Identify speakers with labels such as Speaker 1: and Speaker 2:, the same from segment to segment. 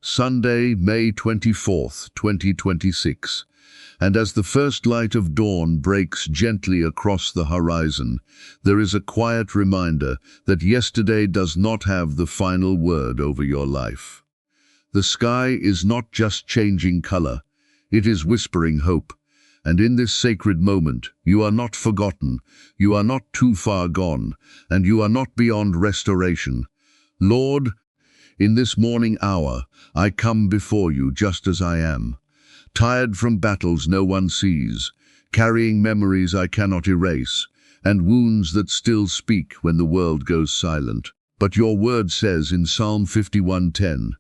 Speaker 1: Sunday, May 24th, 2026. And as the first light of dawn breaks gently across the horizon, there is a quiet reminder that yesterday does not have the final word over your life. The sky is not just changing color, it is whispering hope. And in this sacred moment, you are not forgotten, you are not too far gone, and you are not beyond restoration. Lord, in this morning hour, I come before you just as I am, tired from battles no one sees, carrying memories I cannot erase, and wounds that still speak when the world goes silent. But your word says in Psalm 51:10,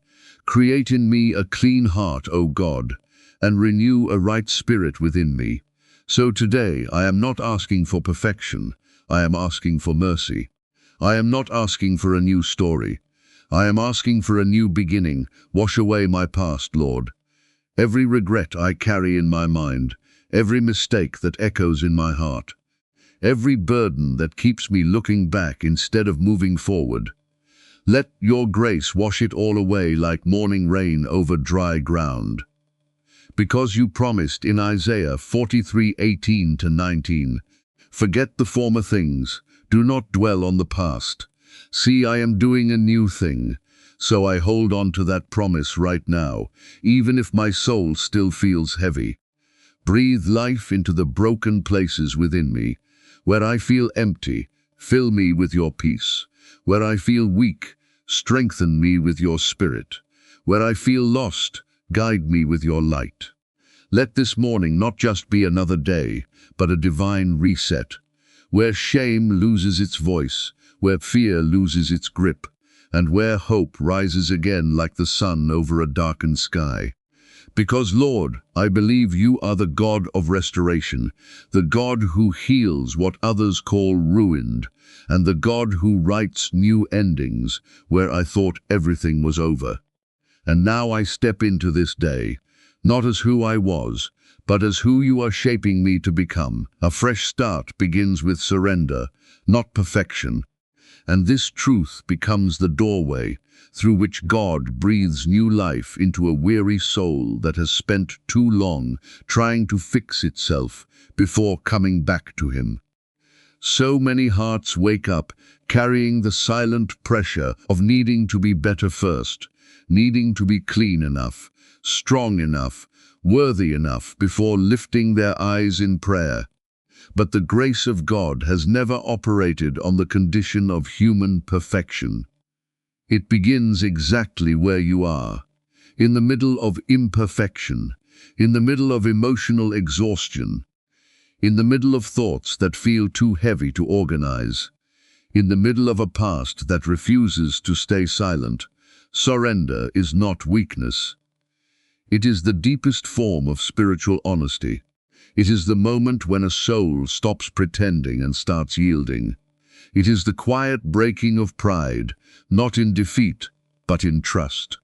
Speaker 1: "Create in me a clean heart, O God, and renew a right spirit within me." So today I am not asking for perfection, I am asking for mercy. I am not asking for a new story. I am asking for a new beginning. Wash away my past, Lord. Every regret I carry in my mind, every mistake that echoes in my heart, every burden that keeps me looking back instead of moving forward. Let your grace wash it all away like morning rain over dry ground. Because you promised in Isaiah 43:18-19, "Forget the former things, do not dwell on the past. See, I am doing a new thing." So I hold on to that promise right now, even if my soul still feels heavy. Breathe life into the broken places within me. Where I feel empty, fill me with your peace. Where I feel weak, strengthen me with your spirit. Where I feel lost, guide me with your light. Let this morning not just be another day, but a divine reset, where shame loses its voice, where fear loses its grip, and where hope rises again like the sun over a darkened sky. Because, Lord, I believe you are the God of restoration, the God who heals what others call ruined, and the God who writes new endings where I thought everything was over. And now I step into this day, not as who I was, but as who you are shaping me to become. A fresh start begins with surrender, not perfection. And this truth becomes the doorway through which God breathes new life into a weary soul that has spent too long trying to fix itself before coming back to Him. So many hearts wake up carrying the silent pressure of needing to be better first, needing to be clean enough, strong enough, worthy enough before lifting their eyes in prayer. But the grace of God has never operated on the condition of human perfection. It begins exactly where you are, in the middle of imperfection, in the middle of emotional exhaustion, in the middle of thoughts that feel too heavy to organize, in the middle of a past that refuses to stay silent. Surrender is not weakness. It is the deepest form of spiritual honesty. It is the moment when a soul stops pretending and starts yielding. It is the quiet breaking of pride, not in defeat, but in trust.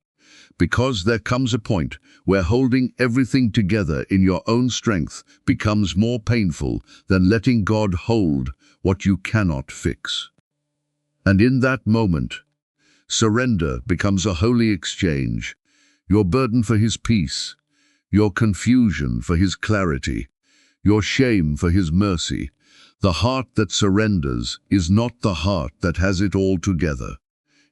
Speaker 1: Because there comes a point where holding everything together in your own strength becomes more painful than letting God hold what you cannot fix. And in that moment, surrender becomes a holy exchange, your burden for His peace, your confusion for His clarity, your shame for His mercy. The heart that surrenders is not the heart that has it all together.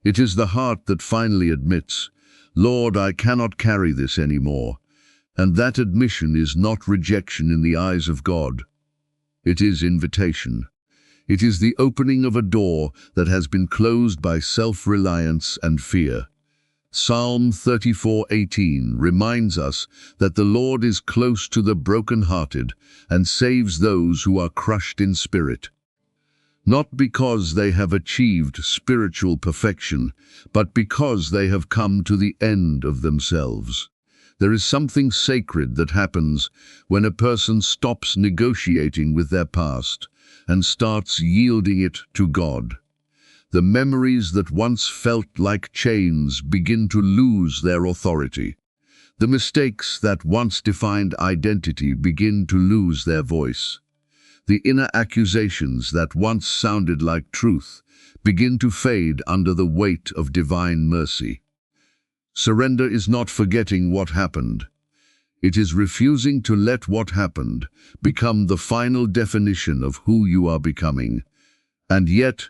Speaker 1: It is the heart that finally admits, "Lord, I cannot carry this anymore." And that admission is not rejection in the eyes of God. It is invitation. It is the opening of a door that has been closed by self-reliance and fear. Psalm 34:18 reminds us that the Lord is close to the broken-hearted and saves those who are crushed in spirit. Not because they have achieved spiritual perfection, but because they have come to the end of themselves. There is something sacred that happens when a person stops negotiating with their past and starts yielding it to God. The memories that once felt like chains begin to lose their authority. The mistakes that once defined identity begin to lose their voice. The inner accusations that once sounded like truth begin to fade under the weight of divine mercy. Surrender is not forgetting what happened. It is refusing to let what happened become the final definition of who you are becoming. And yet,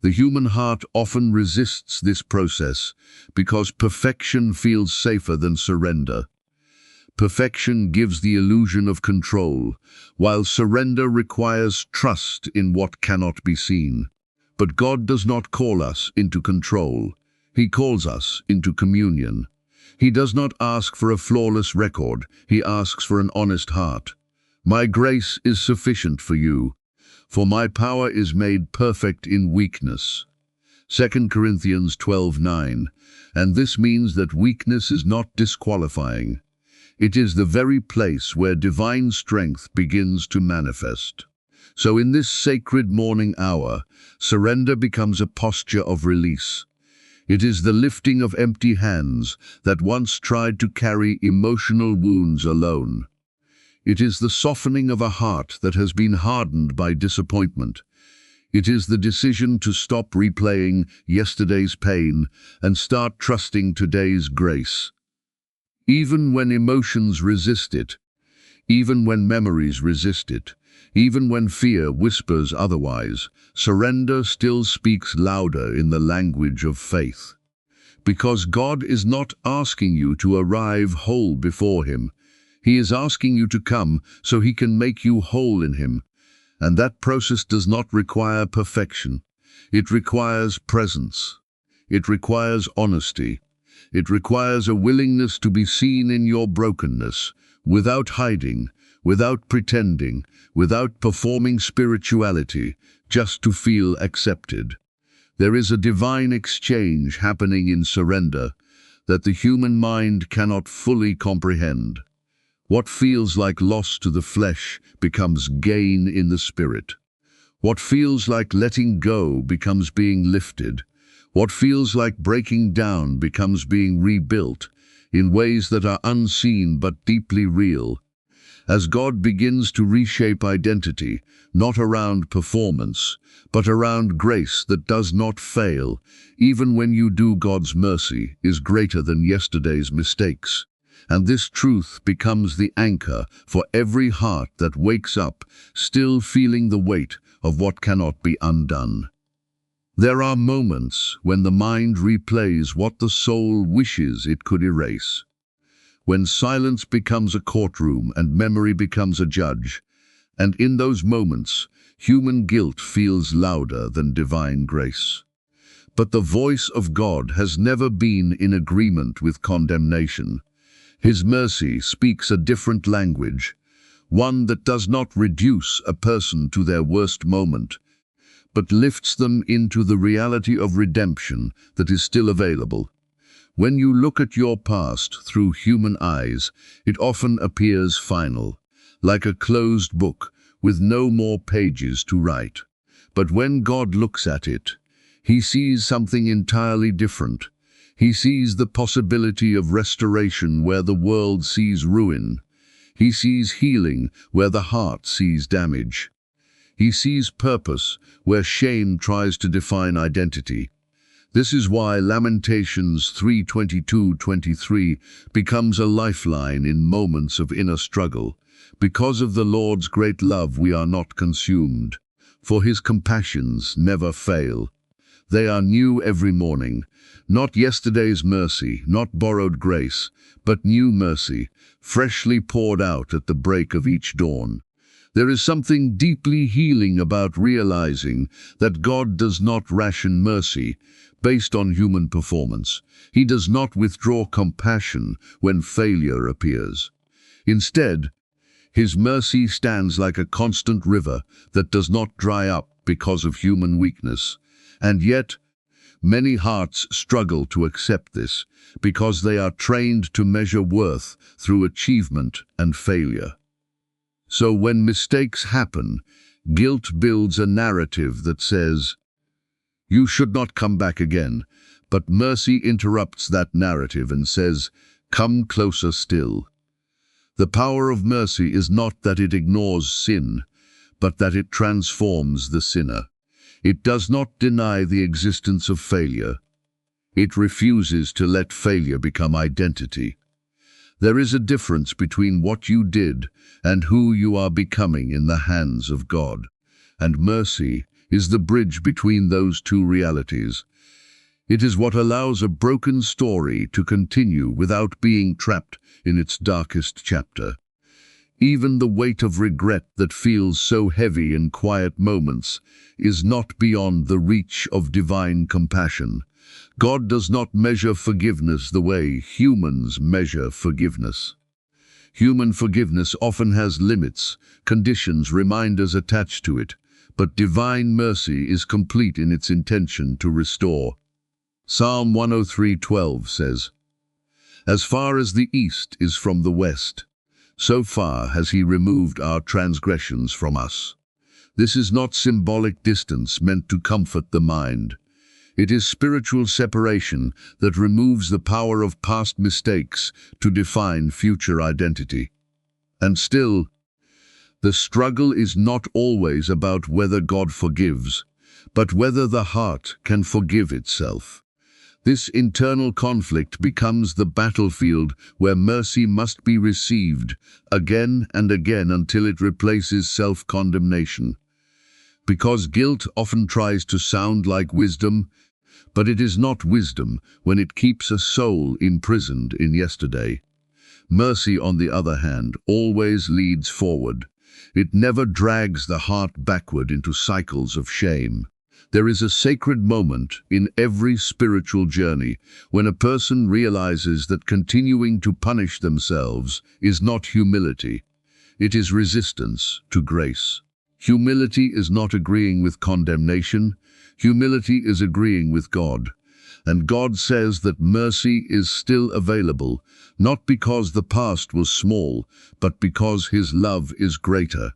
Speaker 1: the human heart often resists this process because perfection feels safer than surrender. Perfection gives the illusion of control, while surrender requires trust in what cannot be seen. But God does not call us into control. He calls us into communion. He does not ask for a flawless record. He asks for an honest heart. My grace is sufficient for you, for my power is made perfect in weakness. 2 Corinthians 12:9. And this means that weakness is not disqualifying. It is the very place where divine strength begins to manifest. So in this sacred morning hour, surrender becomes a posture of release. It is the lifting of empty hands that once tried to carry emotional wounds alone. It is the softening of a heart that has been hardened by disappointment. It is the decision to stop replaying yesterday's pain and start trusting today's grace. Even when emotions resist it, even when memories resist it, even when fear whispers otherwise, surrender still speaks louder in the language of faith. Because God is not asking you to arrive whole before Him. He is asking you to come so He can make you whole in Him. And that process does not require perfection. It requires presence. It requires honesty. It requires a willingness to be seen in your brokenness, without hiding, without pretending, without performing spirituality, just to feel accepted. There is a divine exchange happening in surrender that the human mind cannot fully comprehend. What feels like loss to the flesh becomes gain in the spirit. What feels like letting go becomes being lifted. What feels like breaking down becomes being rebuilt in ways that are unseen but deeply real. As God begins to reshape identity, not around performance, but around grace that does not fail, even when you do, God's mercy is greater than yesterday's mistakes. And this truth becomes the anchor for every heart that wakes up, still feeling the weight of what cannot be undone. There are moments when the mind replays what the soul wishes it could erase. When silence becomes a courtroom and memory becomes a judge, and in those moments, human guilt feels louder than divine grace. But the voice of God has never been in agreement with condemnation. His mercy speaks a different language, one that does not reduce a person to their worst moment, but lifts them into the reality of redemption that is still available. When you look at your past through human eyes, it often appears final, like a closed book with no more pages to write. But when God looks at it, He sees something entirely different. He sees the possibility of restoration where the world sees ruin. He sees healing where the heart sees damage. He sees purpose where shame tries to define identity. This is why Lamentations 3:22-23 becomes a lifeline in moments of inner struggle. Because of the Lord's great love we are not consumed, for His compassions never fail. They are new every morning, not yesterday's mercy, not borrowed grace, but new mercy, freshly poured out at the break of each dawn. There is something deeply healing about realizing that God does not ration mercy based on human performance. He does not withdraw compassion when failure appears. Instead, His mercy stands like a constant river that does not dry up because of human weakness. And yet, many hearts struggle to accept this because they are trained to measure worth through achievement and failure. So when mistakes happen, guilt builds a narrative that says, "You should not come back again." But mercy interrupts that narrative and says, "Come closer still." The power of mercy is not that it ignores sin, but that it transforms the sinner. It does not deny the existence of failure. It refuses to let failure become identity. There is a difference between what you did and who you are becoming in the hands of God. And mercy is the bridge between those two realities. It is what allows a broken story to continue without being trapped in its darkest chapter. Even the weight of regret that feels so heavy in quiet moments is not beyond the reach of divine compassion. God does not measure forgiveness the way humans measure forgiveness. Human forgiveness often has limits, conditions, reminders attached to it, but divine mercy is complete in its intention to restore. Psalm 103:12 says, "As far as the east is from the west, so far has he removed our transgressions from us." This is not symbolic distance meant to comfort the mind. It is spiritual separation that removes the power of past mistakes to define future identity. And still, the struggle is not always about whether God forgives, but whether the heart can forgive itself. This internal conflict becomes the battlefield where mercy must be received again and again until it replaces self-condemnation. Because guilt often tries to sound like wisdom, but it is not wisdom when it keeps a soul imprisoned in yesterday. Mercy, on the other hand, always leads forward. It never drags the heart backward into cycles of shame. There is a sacred moment in every spiritual journey when a person realizes that continuing to punish themselves is not humility. It is resistance to grace. Humility is not agreeing with condemnation. Humility is agreeing with God. And God says that mercy is still available, not because the past was small, but because His love is greater.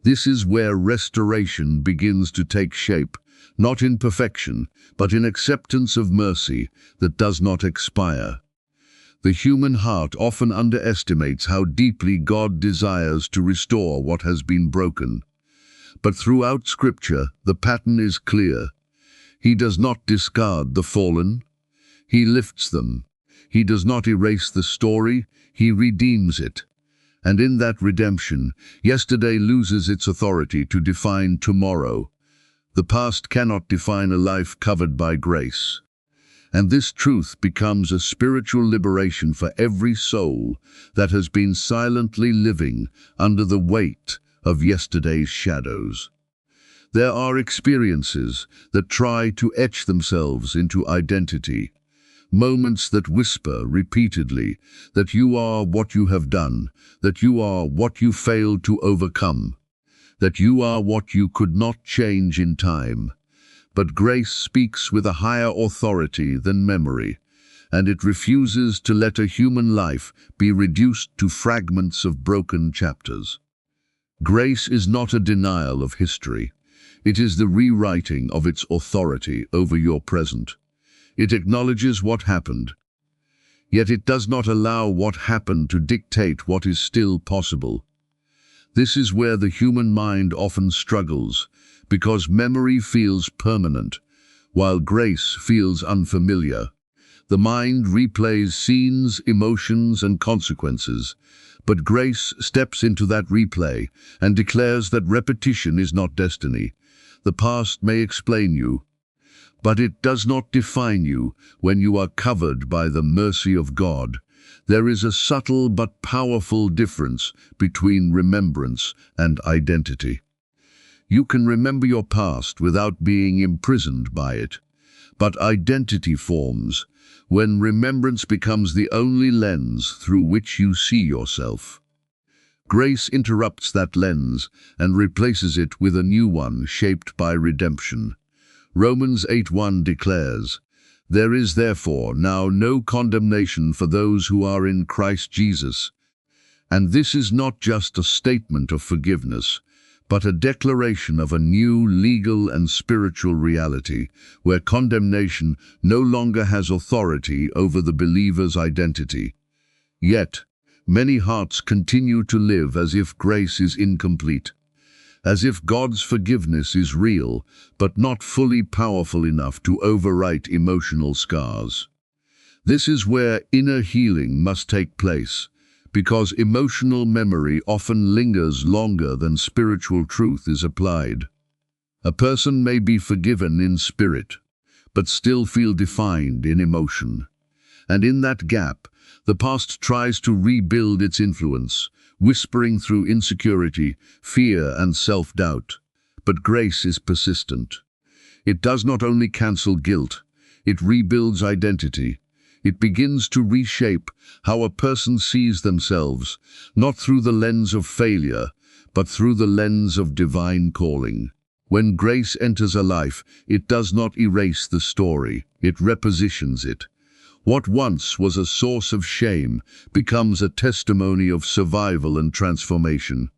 Speaker 1: This is where restoration begins to take shape, not in perfection, but in acceptance of mercy that does not expire. The human heart often underestimates how deeply God desires to restore what has been broken. But throughout Scripture, the pattern is clear. He does not discard the fallen. He lifts them. He does not erase the story. He redeems it. And in that redemption, yesterday loses its authority to define tomorrow. The past cannot define a life covered by grace. And this truth becomes a spiritual liberation for every soul that has been silently living under the weight of yesterday's shadows. There are experiences that try to etch themselves into identity, moments that whisper repeatedly that you are what you have done, that you are what you failed to overcome, that you are what you could not change in time. But grace speaks with a higher authority than memory, and it refuses to let a human life be reduced to fragments of broken chapters. Grace is not a denial of history. It is the rewriting of its authority over your present. It acknowledges what happened, yet it does not allow what happened to dictate what is still possible. This is where the human mind often struggles, because memory feels permanent, while grace feels unfamiliar. The mind replays scenes, emotions, and consequences, but grace steps into that replay and declares that repetition is not destiny. The past may explain you, but it does not define you when you are covered by the mercy of God. There is a subtle but powerful difference between remembrance and identity. You can remember your past without being imprisoned by it, but identity forms when remembrance becomes the only lens through which you see yourself. Grace interrupts that lens and replaces it with a new one shaped by redemption. Romans 8:1 declares, "There is therefore now no condemnation for those who are in Christ Jesus." And this is not just a statement of forgiveness, but a declaration of a new legal and spiritual reality, where condemnation no longer has authority over the believer's identity. Yet, many hearts continue to live as if grace is incomplete. as if God's forgiveness is real, but not fully powerful enough to overwrite emotional scars. This is where inner healing must take place, because emotional memory often lingers longer than spiritual truth is applied. A person may be forgiven in spirit, but still feel defined in emotion. And in that gap, the past tries to rebuild its influence, whispering through insecurity, fear, and self-doubt. But grace is persistent. It does not only cancel guilt, it rebuilds identity. It begins to reshape how a person sees themselves, not through the lens of failure, but through the lens of divine calling. When grace enters a life, it does not erase the story, it repositions it. What once was a source of shame becomes a testimony of survival and transformation.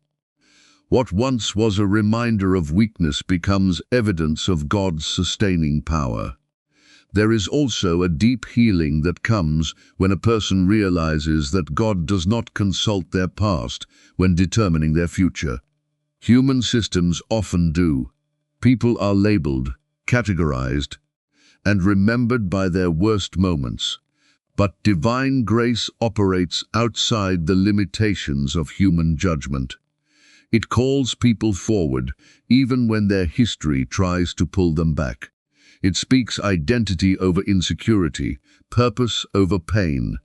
Speaker 1: What once was a reminder of weakness becomes evidence of God's sustaining power. There is also a deep healing that comes when a person realizes that God does not consult their past when determining their future. Human systems often do. People are labeled, categorized, and remembered by their worst moments. But divine grace operates outside the limitations of human judgment. It calls people forward, even when their history tries to pull them back. It speaks identity over insecurity, purpose over pain,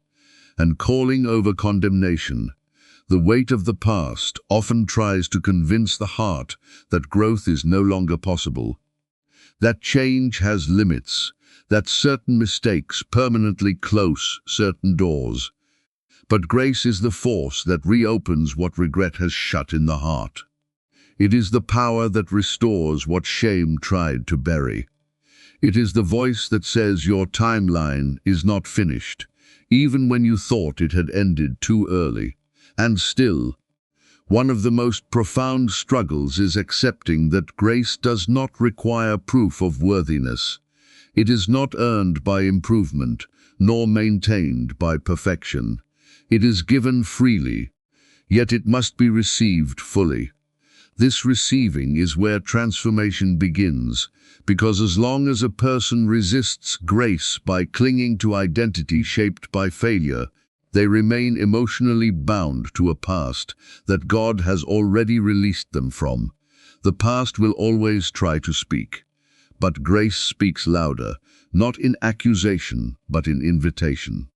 Speaker 1: and calling over condemnation. The weight of the past often tries to convince the heart that growth is no longer possible, that change has limits, that certain mistakes permanently close certain doors. But grace is the force that reopens what regret has shut in the heart. It is the power that restores what shame tried to bury. It is the voice that says your timeline is not finished, even when you thought it had ended too early. And still, one of the most profound struggles is accepting that grace does not require proof of worthiness. It is not earned by improvement, nor maintained by perfection. It is given freely, yet it must be received fully. This receiving is where transformation begins, because as long as a person resists grace by clinging to identity shaped by failure, they remain emotionally bound to a past that God has already released them from. The past will always try to speak, but grace speaks louder, not in accusation, but in invitation.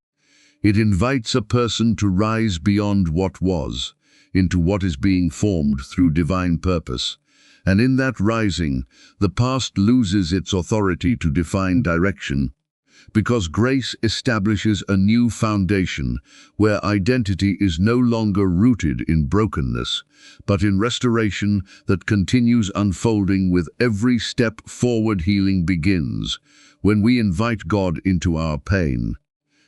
Speaker 1: It invites a person to rise beyond what was, into what is being formed through divine purpose. And in that rising, the past loses its authority to define direction, because grace establishes a new foundation where identity is no longer rooted in brokenness, but in restoration that continues unfolding with every step forward. Healing begins when we invite God into our pain.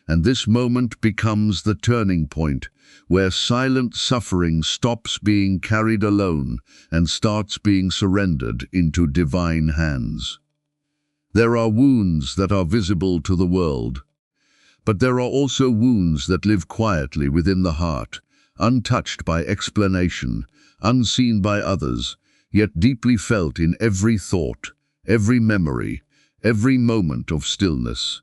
Speaker 1: And this moment becomes the turning point, where silent suffering stops being carried alone and starts being surrendered into divine hands. There are wounds that are visible to the world, but there are also wounds that live quietly within the heart, untouched by explanation, unseen by others, yet deeply felt in every thought, every memory, every moment of stillness.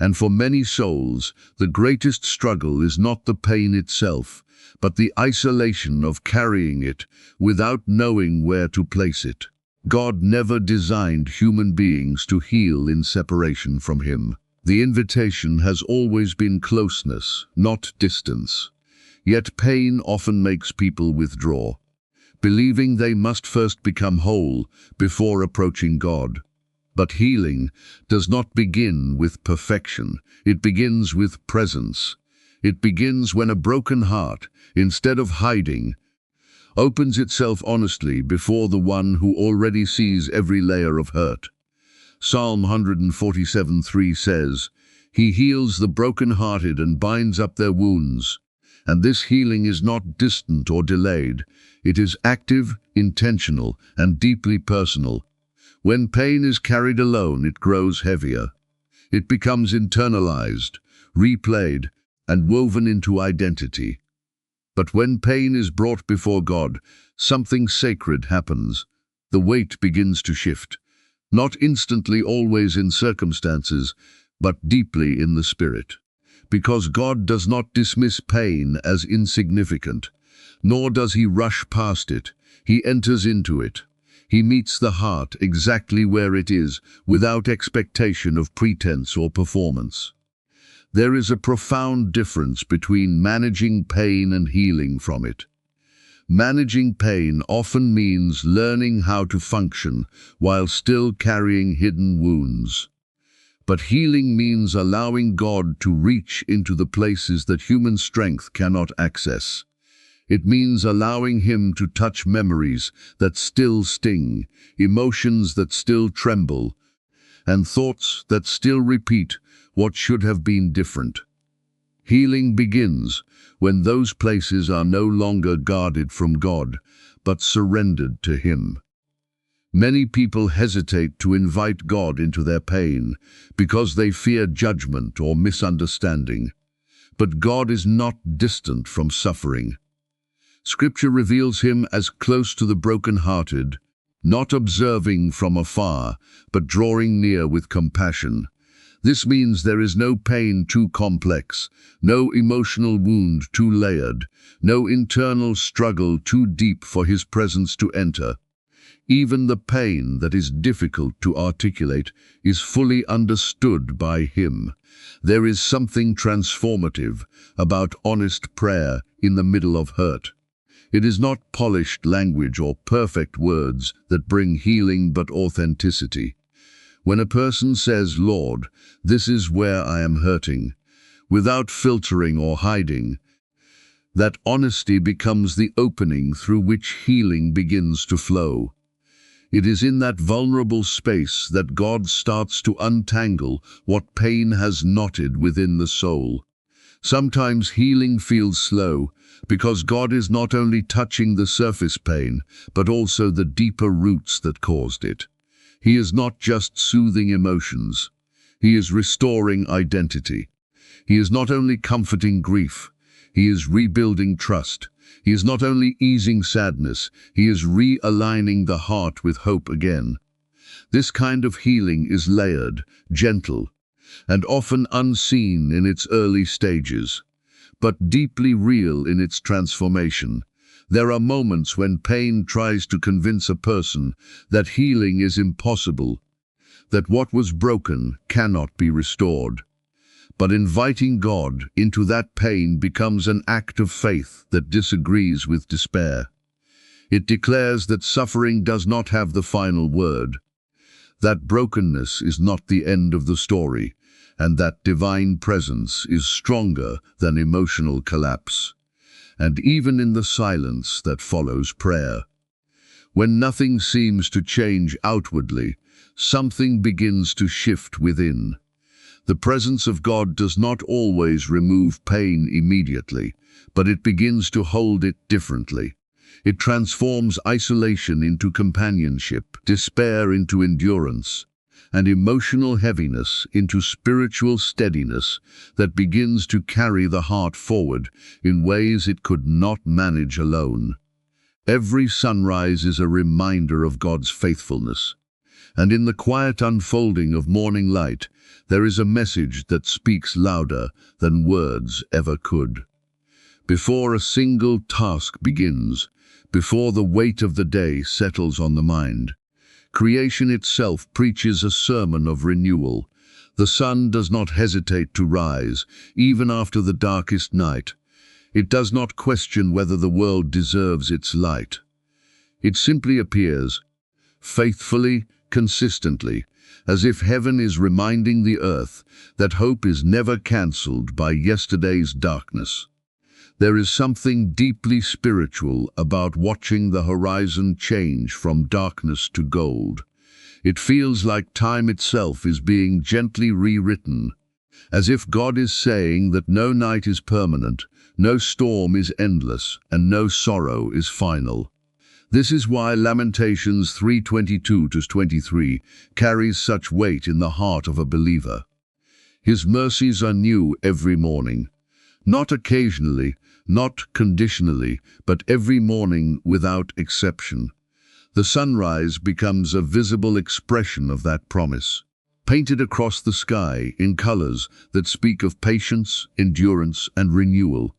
Speaker 1: And for many souls, the greatest struggle is not the pain itself, but the isolation of carrying it without knowing where to place it. God never designed human beings to heal in separation from Him. The invitation has always been closeness, not distance. Yet pain often makes people withdraw, believing they must first become whole before approaching God. But healing does not begin with perfection. It begins with presence. It begins when a broken heart, instead of hiding, opens itself honestly before the one who already sees every layer of hurt. Psalm 147:3 says, "He heals the broken-hearted and binds up their wounds." And this healing is not distant or delayed. It is active, intentional, and deeply personal. When pain is carried alone, it grows heavier. It becomes internalized, replayed, and woven into identity. But when pain is brought before God, something sacred happens. The weight begins to shift, not instantly always in circumstances, but deeply in the spirit. Because God does not dismiss pain as insignificant, nor does he rush past it. He enters into it. He meets the heart exactly where it is, without expectation of pretense or performance. There is a profound difference between managing pain and healing from it. Managing pain often means learning how to function while still carrying hidden wounds. But healing means allowing God to reach into the places that human strength cannot access. It means allowing him to touch memories that still sting, emotions that still tremble, and thoughts that still repeat what should have been different. Healing begins when those places are no longer guarded from God, but surrendered to him. Many people hesitate to invite God into their pain because they fear judgment or misunderstanding. But God is not distant from suffering. Scripture reveals him as close to the broken-hearted, not observing from afar, but drawing near with compassion. This means there is no pain too complex, no emotional wound too layered, no internal struggle too deep for his presence to enter. Even the pain that is difficult to articulate is fully understood by him. There is something transformative about honest prayer in the middle of hurt. It is not polished language or perfect words that bring healing, but authenticity. When a person says, "Lord, this is where I am hurting," without filtering or hiding, that honesty becomes the opening through which healing begins to flow. It is in that vulnerable space that God starts to untangle what pain has knotted within the soul. Sometimes healing feels slow because God is not only touching the surface pain, but also the deeper roots that caused it. He is not just soothing emotions. He is restoring identity. He is not only comforting grief. He is rebuilding trust. He is not only easing sadness. He is realigning the heart with hope again. This kind of healing is layered, gentle, and often unseen in its early stages, but deeply real in its transformation. There are moments when pain tries to convince a person that healing is impossible, that what was broken cannot be restored. But inviting God into that pain becomes an act of faith that disagrees with despair. It declares that suffering does not have the final word, that brokenness is not the end of the story, and that divine presence is stronger than emotional collapse. And even in the silence that follows prayer, when nothing seems to change outwardly, something begins to shift within. The presence of God does not always remove pain immediately, but it begins to hold it differently. It transforms isolation into companionship, despair into endurance, and emotional heaviness into spiritual steadiness that begins to carry the heart forward in ways it could not manage alone. Every sunrise is a reminder of God's faithfulness, and in the quiet unfolding of morning light, there is a message that speaks louder than words ever could. Before a single task begins, before the weight of the day settles on the mind, creation itself preaches a sermon of renewal. The sun does not hesitate to rise, even after the darkest night. It does not question whether the world deserves its light. It simply appears, faithfully, consistently, as if heaven is reminding the earth that hope is never cancelled by yesterday's darkness. There is something deeply spiritual about watching the horizon change from darkness to gold. It feels like time itself is being gently rewritten, as if God is saying that no night is permanent, no storm is endless, and no sorrow is final. This is why Lamentations 3:22-23 carries such weight in the heart of a believer. His mercies are new every morning, not occasionally, not conditionally, but every morning without exception. The sunrise becomes a visible expression of that promise, painted across the sky in colors that speak of patience, endurance, and renewal.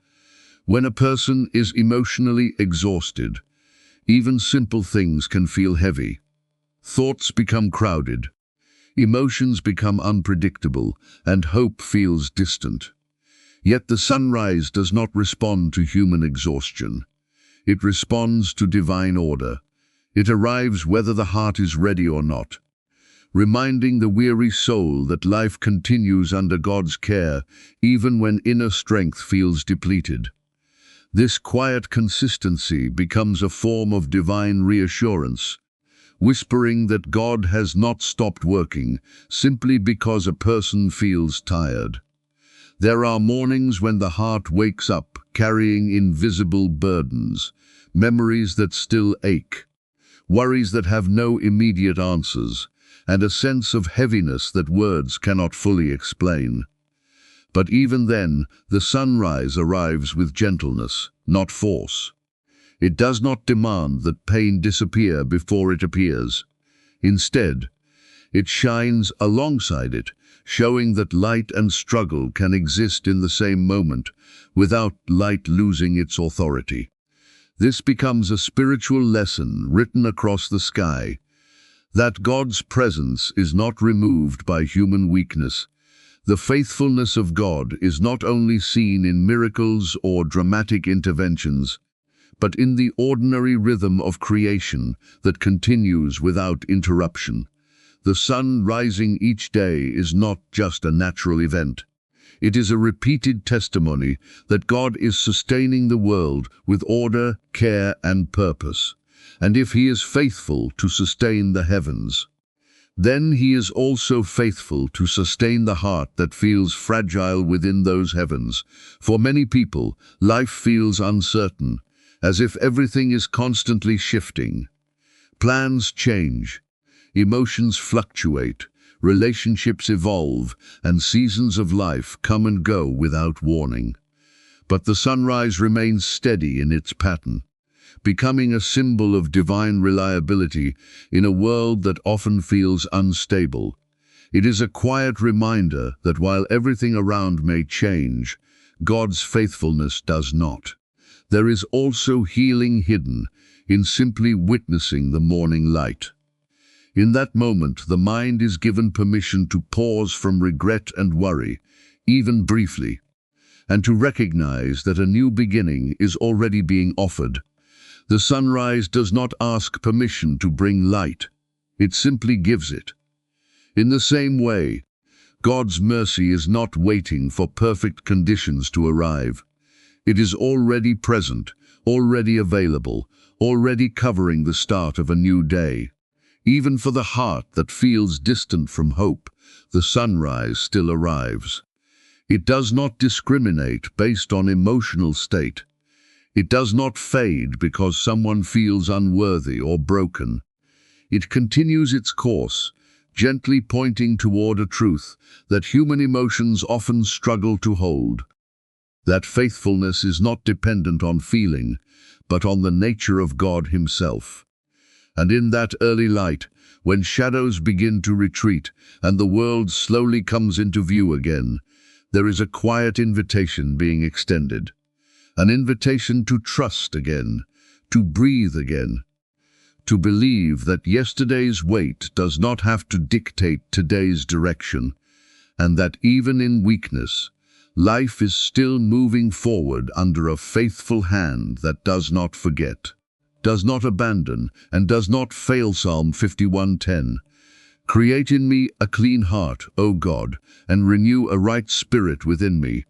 Speaker 1: When a person is emotionally exhausted, even simple things can feel heavy. Thoughts become crowded, emotions become unpredictable, and hope feels distant. Yet the sunrise does not respond to human exhaustion. It responds to divine order. It arrives whether the heart is ready or not, reminding the weary soul that life continues under God's care, even when inner strength feels depleted. This quiet consistency becomes a form of divine reassurance, whispering that God has not stopped working simply because a person feels tired. There are mornings when the heart wakes up carrying invisible burdens, memories that still ache, worries that have no immediate answers, and a sense of heaviness that words cannot fully explain. But even then, the sunrise arrives with gentleness, not force. It does not demand that pain disappear before it appears. Instead, it shines alongside it, showing that light and struggle can exist in the same moment, without light losing its authority. This becomes a spiritual lesson written across the sky, that God's presence is not removed by human weakness. The faithfulness of God is not only seen in miracles or dramatic interventions, but in the ordinary rhythm of creation that continues without interruption. The sun rising each day is not just a natural event. It is a repeated testimony that God is sustaining the world with order, care, and purpose. And if He is faithful to sustain the heavens, then He is also faithful to sustain the heart that feels fragile within those heavens. For many people, life feels uncertain, as if everything is constantly shifting. Plans change, emotions fluctuate, relationships evolve, and seasons of life come and go without warning. But the sunrise remains steady in its pattern, becoming a symbol of divine reliability in a world that often feels unstable. It is a quiet reminder that while everything around may change, God's faithfulness does not. There is also healing hidden in simply witnessing the morning light. In that moment, the mind is given permission to pause from regret and worry, even briefly, and to recognize that a new beginning is already being offered. The sunrise does not ask permission to bring light. It simply gives it. In the same way, God's mercy is not waiting for perfect conditions to arrive. It is already present, already available, already covering the start of a new day. Even for the heart that feels distant from hope, the sunrise still arrives. It does not discriminate based on emotional state. It does not fade because someone feels unworthy or broken. It continues its course, gently pointing toward a truth that human emotions often struggle to hold. That faithfulness is not dependent on feeling, but on the nature of God Himself. And in that early light, when shadows begin to retreat and the world slowly comes into view again, there is a quiet invitation being extended. An invitation to trust again, to breathe again, to believe that yesterday's weight does not have to dictate today's direction, and that even in weakness, life is still moving forward under a faithful hand that does not forget, does not abandon, and does not fail. Psalm 51:10. Create in me a clean heart, O God, and renew a right spirit within me,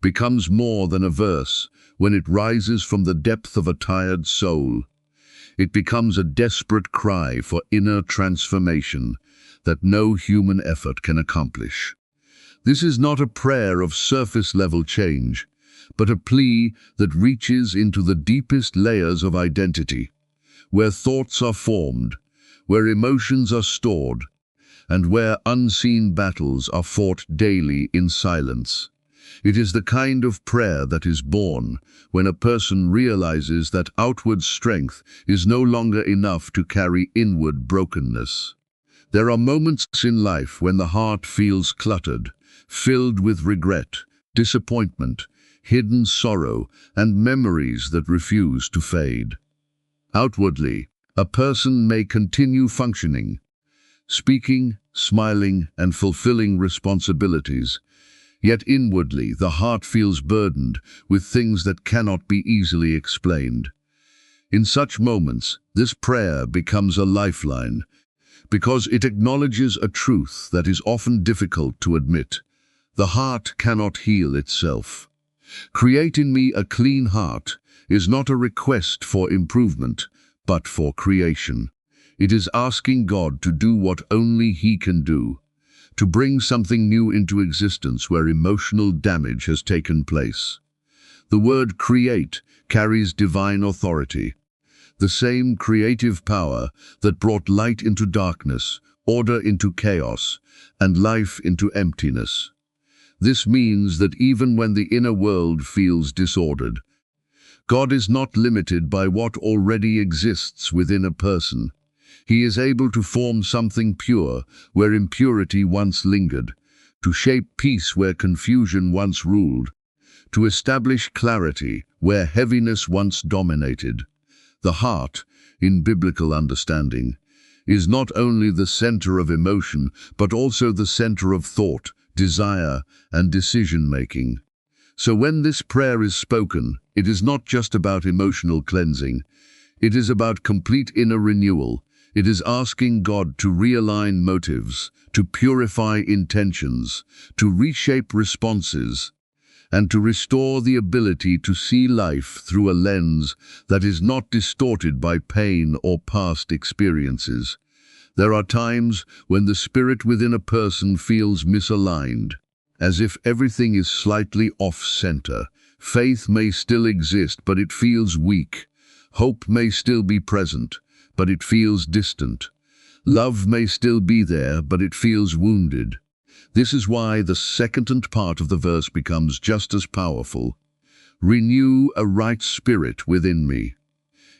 Speaker 1: becomes more than a verse when it rises from the depth of a tired soul. It becomes a desperate cry for inner transformation that no human effort can accomplish. This is not a prayer of surface-level change, but a plea that reaches into the deepest layers of identity, where thoughts are formed, where emotions are stored, and where unseen battles are fought daily in silence. It is the kind of prayer that is born when a person realizes that outward strength is no longer enough to carry inward brokenness. There are moments in life when the heart feels cluttered, filled with regret, disappointment, hidden sorrow, and memories that refuse to fade. Outwardly, a person may continue functioning, speaking, smiling, and fulfilling responsibilities. Yet inwardly, the heart feels burdened with things that cannot be easily explained. In such moments, this prayer becomes a lifeline, because it acknowledges a truth that is often difficult to admit. The heart cannot heal itself. "Create in me a clean heart" is not a request for improvement, but for creation. It is asking God to do what only He can do, to bring something new into existence where emotional damage has taken place. The word create carries divine authority, the same creative power that brought light into darkness, order into chaos, and life into emptiness. This means that even when the inner world feels disordered, God is not limited by what already exists within a person. He is able to form something pure where impurity once lingered, to shape peace where confusion once ruled, to establish clarity where heaviness once dominated. The heart, in biblical understanding, is not only the center of emotion, but also the center of thought, desire, and decision-making. So when this prayer is spoken, it is not just about emotional cleansing. It is about complete inner renewal. It is asking God to realign motives, to purify intentions, to reshape responses, and to restore the ability to see life through a lens that is not distorted by pain or past experiences. There are times when the spirit within a person feels misaligned, as if everything is slightly off-center. Faith may still exist, but it feels weak. Hope may still be present, but it feels distant. Love may still be there, but it feels wounded. This is why the second part of the verse becomes just as powerful. Renew a right spirit within me.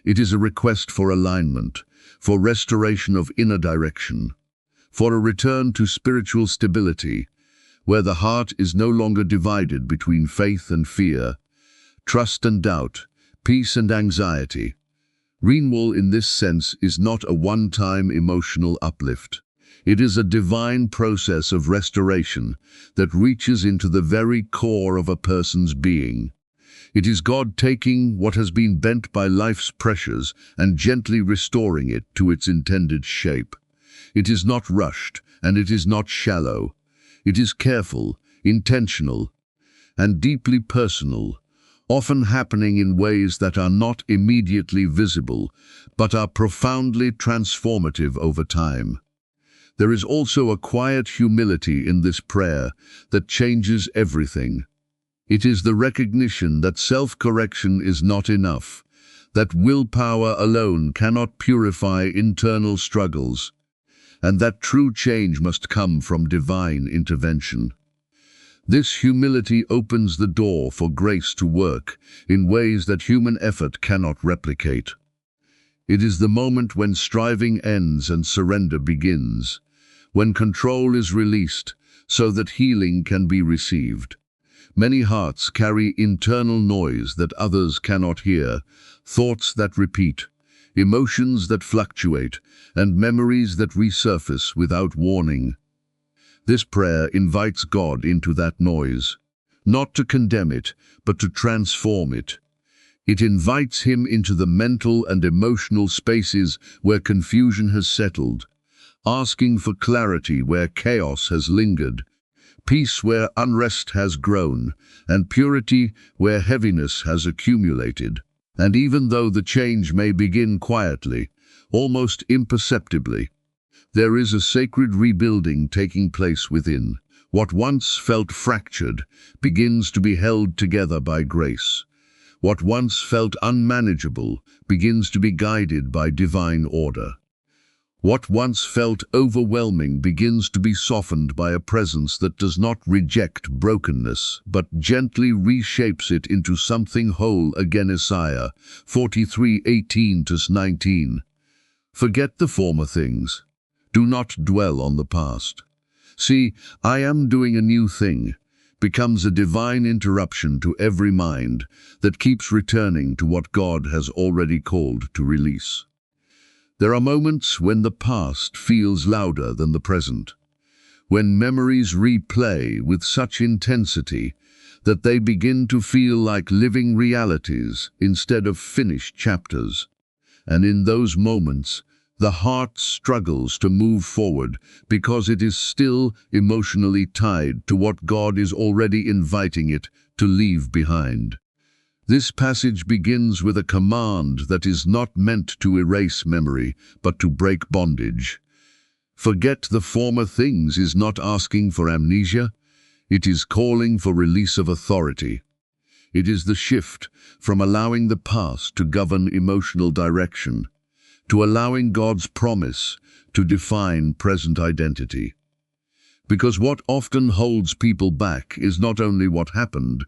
Speaker 1: It is a request for alignment, for restoration of inner direction, for a return to spiritual stability, where the heart is no longer divided between faith and fear, trust and doubt, peace and anxiety. Renewal in this sense is not a one-time emotional uplift. It is a divine process of restoration that reaches into the very core of a person's being. It is God taking what has been bent by life's pressures and gently restoring it to its intended shape. It is not rushed, and it is not shallow. It is careful, intentional, and deeply personal, often happening in ways that are not immediately visible, but are profoundly transformative over time. There is also a quiet humility in this prayer that changes everything. It is the recognition that self-correction is not enough, that willpower alone cannot purify internal struggles, and that true change must come from divine intervention. This humility opens the door for grace to work in ways that human effort cannot replicate. It is the moment when striving ends and surrender begins, when control is released so that healing can be received. Many hearts carry internal noise that others cannot hear, thoughts that repeat, emotions that fluctuate, and memories that resurface without warning. This prayer invites God into that noise, not to condemn it, but to transform it. It invites Him into the mental and emotional spaces where confusion has settled, asking for clarity where chaos has lingered, peace where unrest has grown, and purity where heaviness has accumulated. And even though the change may begin quietly, almost imperceptibly, there is a sacred rebuilding taking place within. What once felt fractured begins to be held together by grace. What once felt unmanageable begins to be guided by divine order. What once felt overwhelming begins to be softened by a presence that does not reject brokenness, but gently reshapes it into something whole again. Isaiah 43:18-19. Forget the former things. Do not dwell on the past. See, I am doing a new thing, becomes a divine interruption to every mind that keeps returning to what God has already called to release. There are moments when the past feels louder than the present, when memories replay with such intensity that they begin to feel like living realities instead of finished chapters. And in those moments, the heart struggles to move forward because it is still emotionally tied to what God is already inviting it to leave behind. This passage begins with a command that is not meant to erase memory, but to break bondage. Forget the former things is not asking for amnesia, it is calling for release of authority. It is the shift from allowing the past to govern emotional direction, to allowing God's promise to define present identity. Because what often holds people back is not only what happened,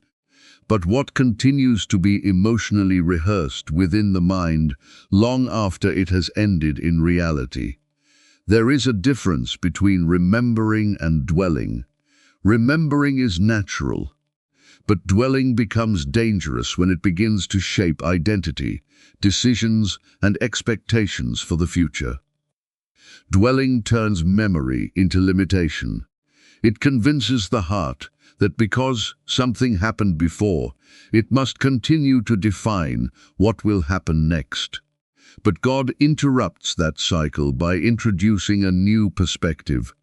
Speaker 1: but what continues to be emotionally rehearsed within the mind long after it has ended in reality. There is a difference between remembering and dwelling. Remembering is natural, but dwelling becomes dangerous when it begins to shape identity, decisions, and expectations for the future. Dwelling turns memory into limitation. It convinces the heart that because something happened before, it must continue to define what will happen next. But God interrupts that cycle by introducing a new perspective,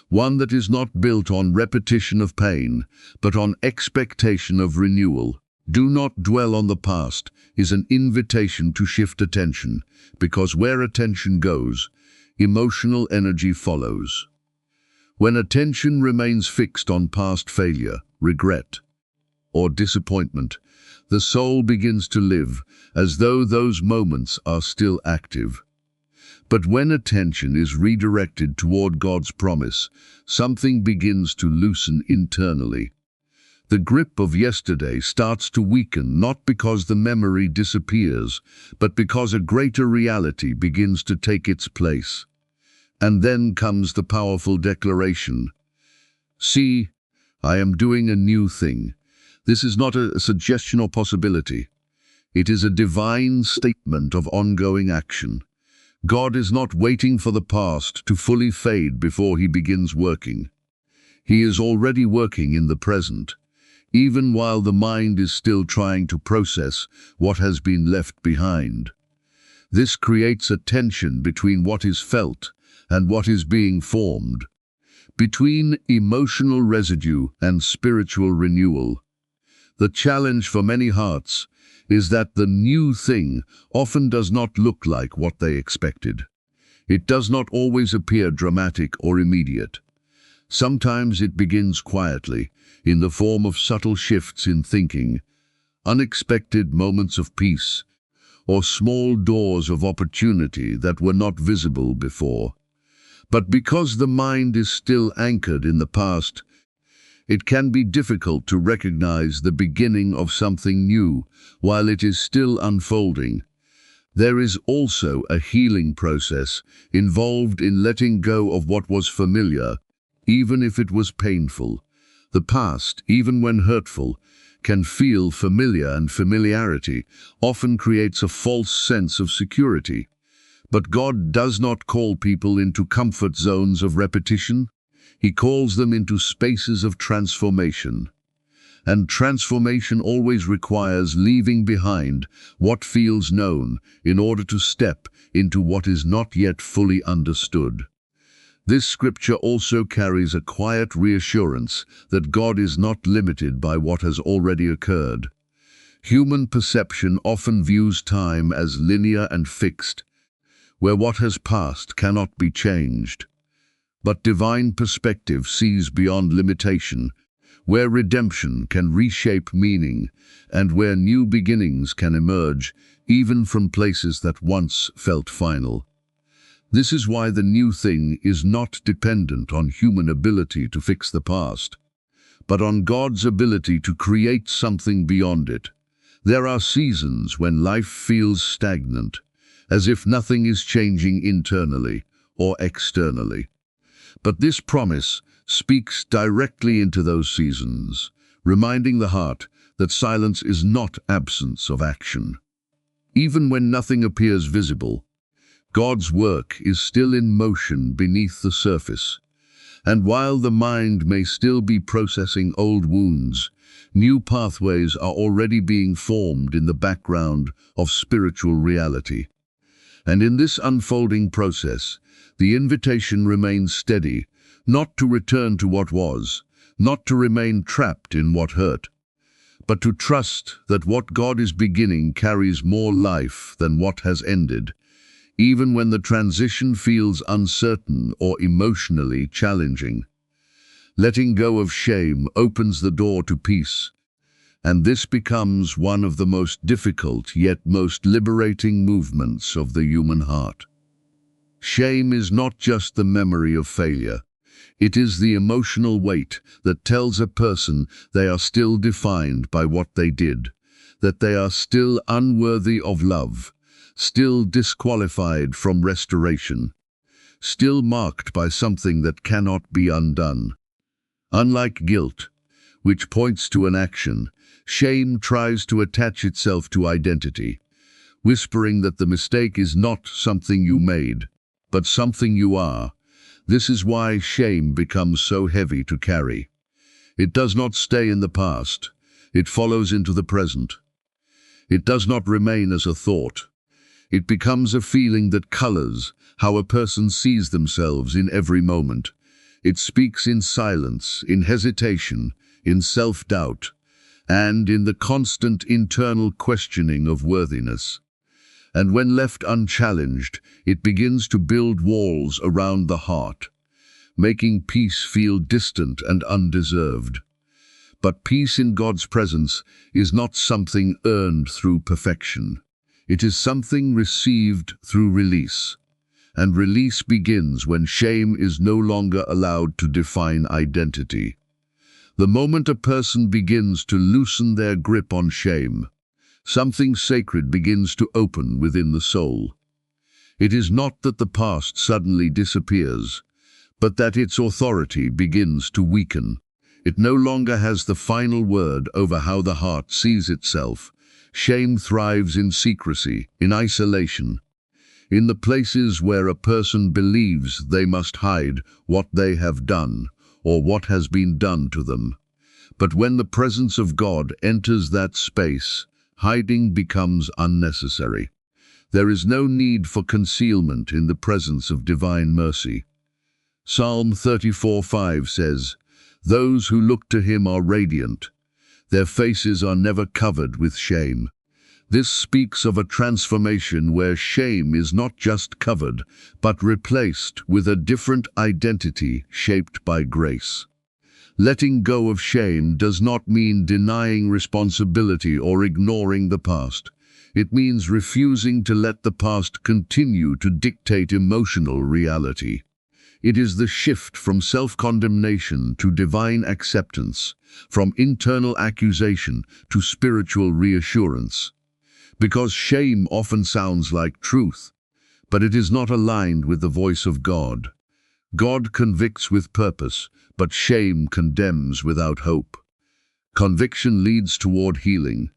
Speaker 1: one that is not built on repetition of pain, but on expectation of renewal. Do not dwell on the past is an invitation to shift attention, because where attention goes, emotional energy follows. When attention remains fixed on past failure, regret, or disappointment, the soul begins to live as though those moments are still active. But when attention is redirected toward God's promise, something begins to loosen internally. The grip of yesterday starts to weaken, not because the memory disappears, but because a greater reality begins to take its place. And then comes the powerful declaration, "See, I am doing a new thing." This is not a suggestion or possibility. It is a divine statement of ongoing action. God is not waiting for the past to fully fade before he begins working. He is already working in the present, even while the mind is still trying to process what has been left behind. This creates a tension between what is felt and what is being formed, between emotional residue and spiritual renewal. The challenge for many hearts is that the new thing often does not look like what they expected. It does not always appear dramatic or immediate. Sometimes it begins quietly, in the form of subtle shifts in thinking, unexpected moments of peace, or small doors of opportunity that were not visible before. But because the mind is still anchored in the past, it can be difficult to recognize the beginning of something new while it is still unfolding. There is also a healing process involved in letting go of what was familiar, even if it was painful. The past, even when hurtful, can feel familiar, and familiarity often creates a false sense of security. But God does not call people into comfort zones of repetition. He calls them into spaces of transformation. And transformation always requires leaving behind what feels known in order to step into what is not yet fully understood. This scripture also carries a quiet reassurance that God is not limited by what has already occurred. Human perception often views time as linear and fixed, where what has passed cannot be changed. But divine perspective sees beyond limitation, where redemption can reshape meaning, and where new beginnings can emerge, even from places that once felt final. This is why the new thing is not dependent on human ability to fix the past, but on God's ability to create something beyond it. There are seasons when life feels stagnant, as if nothing is changing internally or externally. But this promise speaks directly into those seasons, reminding the heart that silence is not absence of action. Even when nothing appears visible, God's work is still in motion beneath the surface. And while the mind may still be processing old wounds, new pathways are already being formed in the background of spiritual reality. And in this unfolding process, the invitation remains steady, not to return to what was, not to remain trapped in what hurt, but to trust that what God is beginning carries more life than what has ended, even when the transition feels uncertain or emotionally challenging. Letting go of shame opens the door to peace, and this becomes one of the most difficult yet most liberating movements of the human heart. Shame is not just the memory of failure. It is the emotional weight that tells a person they are still defined by what they did, that they are still unworthy of love, still disqualified from restoration, still marked by something that cannot be undone. Unlike guilt, which points to an action, shame tries to attach itself to identity, whispering that the mistake is not something you made, but something you are. This is why shame becomes so heavy to carry. It does not stay in the past. It follows into the present. It does not remain as a thought. It becomes a feeling that colors how a person sees themselves in every moment. It speaks in silence, in hesitation, in self-doubt, and in the constant internal questioning of worthiness. And when left unchallenged, it begins to build walls around the heart, making peace feel distant and undeserved. But peace in God's presence is not something earned through perfection. It is something received through release. And release begins when shame is no longer allowed to define identity. The moment a person begins to loosen their grip on shame, something sacred begins to open within the soul. It is not that the past suddenly disappears, but that its authority begins to weaken. It no longer has the final word over how the heart sees itself. Shame thrives in secrecy, in isolation, in the places where a person believes they must hide what they have done or what has been done to them. But when the presence of God enters that space, hiding becomes unnecessary. There is no need for concealment in the presence of divine mercy. Psalm 34:5 says, "Those who look to him are radiant. Their faces are never covered with shame." This speaks of a transformation where shame is not just covered, but replaced with a different identity shaped by grace. Letting go of shame does not mean denying responsibility or ignoring the past. It means refusing to let the past continue to dictate emotional reality. It is the shift from self-condemnation to divine acceptance, from internal accusation to spiritual reassurance. Because shame often sounds like truth, but it is not aligned with the voice of God. God convicts with purpose, but shame condemns without hope. Conviction leads toward healing,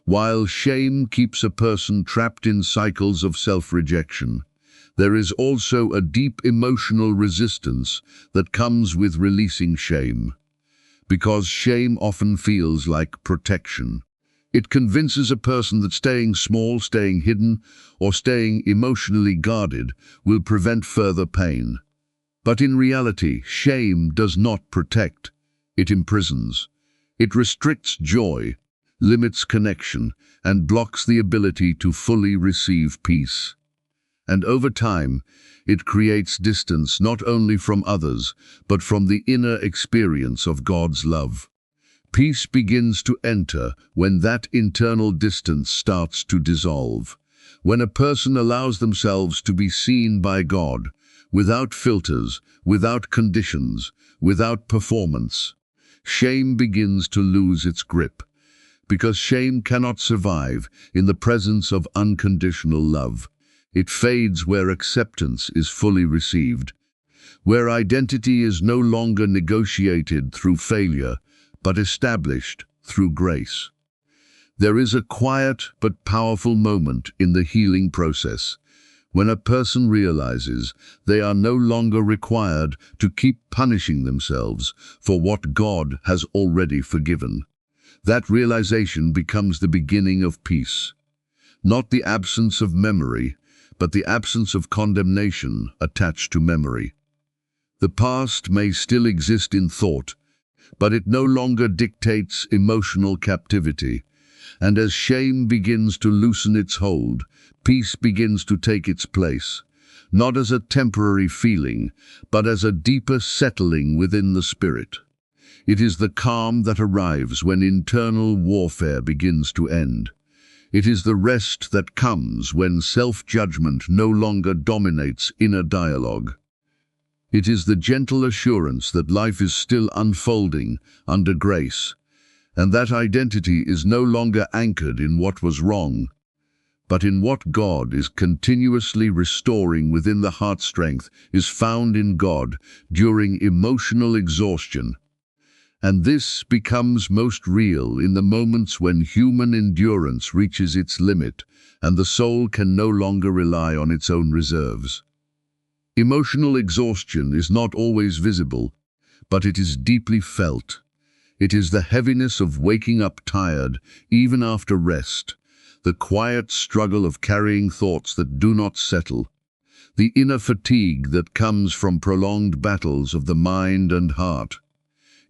Speaker 1: while shame keeps a person trapped in cycles of self-rejection. There is also a deep emotional resistance that comes with releasing shame, because shame often feels like protection. It convinces a person that staying small, staying hidden, or staying emotionally guarded will prevent further pain. But in reality, shame does not protect, it imprisons. It restricts joy, limits connection, and blocks the ability to fully receive peace. And over time, it creates distance not only from others, but from the inner experience of God's love. Peace begins to enter when that internal distance starts to dissolve. When a person allows themselves to be seen by God, without filters, without conditions, without performance, shame begins to lose its grip, because shame cannot survive in the presence of unconditional love. It fades where acceptance is fully received, where identity is no longer negotiated through failure, but established through grace. There is a quiet but powerful moment in the healing process, when a person realizes they are no longer required to keep punishing themselves for what God has already forgiven. That realization becomes the beginning of peace. Not the absence of memory, but the absence of condemnation attached to memory. The past may still exist in thought, but it no longer dictates emotional captivity. And as shame begins to loosen its hold, peace begins to take its place, not as a temporary feeling, but as a deeper settling within the spirit. It is the calm that arrives when internal warfare begins to end. It is the rest that comes when self-judgment no longer dominates inner dialogue. It is the gentle assurance that life is still unfolding under grace, and that identity is no longer anchored in what was wrong, but in what God is continuously restoring within the heart. Strength is found in God during emotional exhaustion, and this becomes most real in the moments when human endurance reaches its limit and the soul can no longer rely on its own reserves. Emotional exhaustion is not always visible, but it is deeply felt. It is the heaviness of waking up tired, even after rest, the quiet struggle of carrying thoughts that do not settle, the inner fatigue that comes from prolonged battles of the mind and heart.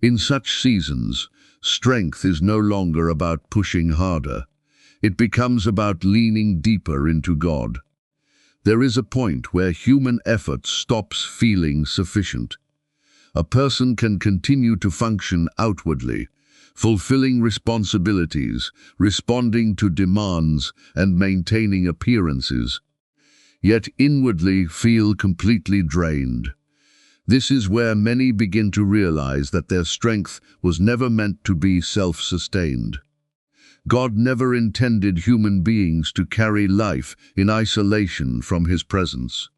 Speaker 1: In such seasons, strength is no longer about pushing harder. It becomes about leaning deeper into God. There is a point where human effort stops feeling sufficient. A person can continue to function outwardly, fulfilling responsibilities, responding to demands, and maintaining appearances, yet inwardly feel completely drained. This is where many begin to realize that their strength was never meant to be self-sustained. God never intended human beings to carry life in isolation from His presence.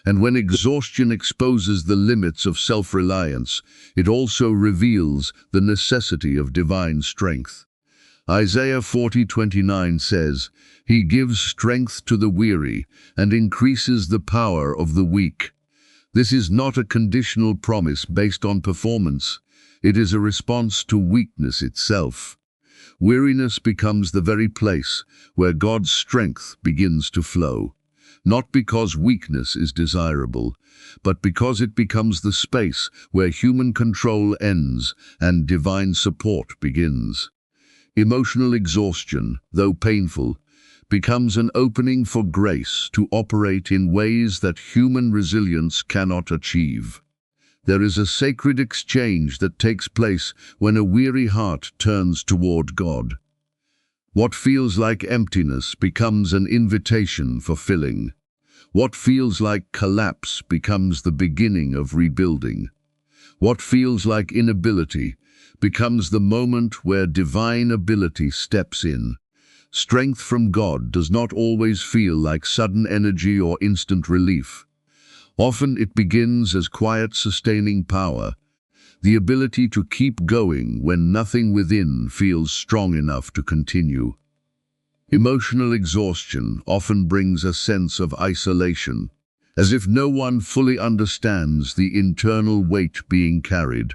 Speaker 1: And when exhaustion exposes the limits of self-reliance, it also reveals the necessity of divine strength. Isaiah 40:29 says, "He gives strength to the weary and increases the power of the weak." This is not a conditional promise based on performance. It is a response to weakness itself. Weariness becomes the very place where God's strength begins to flow. Not because weakness is desirable, but because it becomes the space where human control ends and divine support begins. Emotional exhaustion, though painful, becomes an opening for grace to operate in ways that human resilience cannot achieve. There is a sacred exchange that takes place when a weary heart turns toward God. What feels like emptiness becomes an invitation for filling. What feels like collapse becomes the beginning of rebuilding. What feels like inability becomes the moment where divine ability steps in. Strength from God does not always feel like sudden energy or instant relief. Often it begins as quiet, sustaining power, the ability to keep going when nothing within feels strong enough to continue. Emotional exhaustion often brings a sense of isolation, as if no one fully understands the internal weight being carried.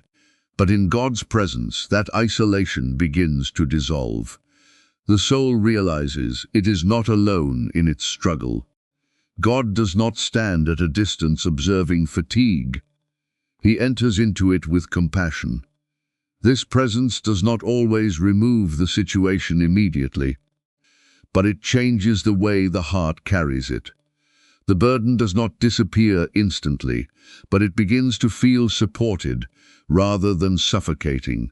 Speaker 1: But in God's presence, that isolation begins to dissolve. The soul realizes it is not alone in its struggle. God does not stand at a distance observing fatigue. He enters into it with compassion. This presence does not always remove the situation immediately, but it changes the way the heart carries it. The burden does not disappear instantly, but it begins to feel supported rather than suffocating.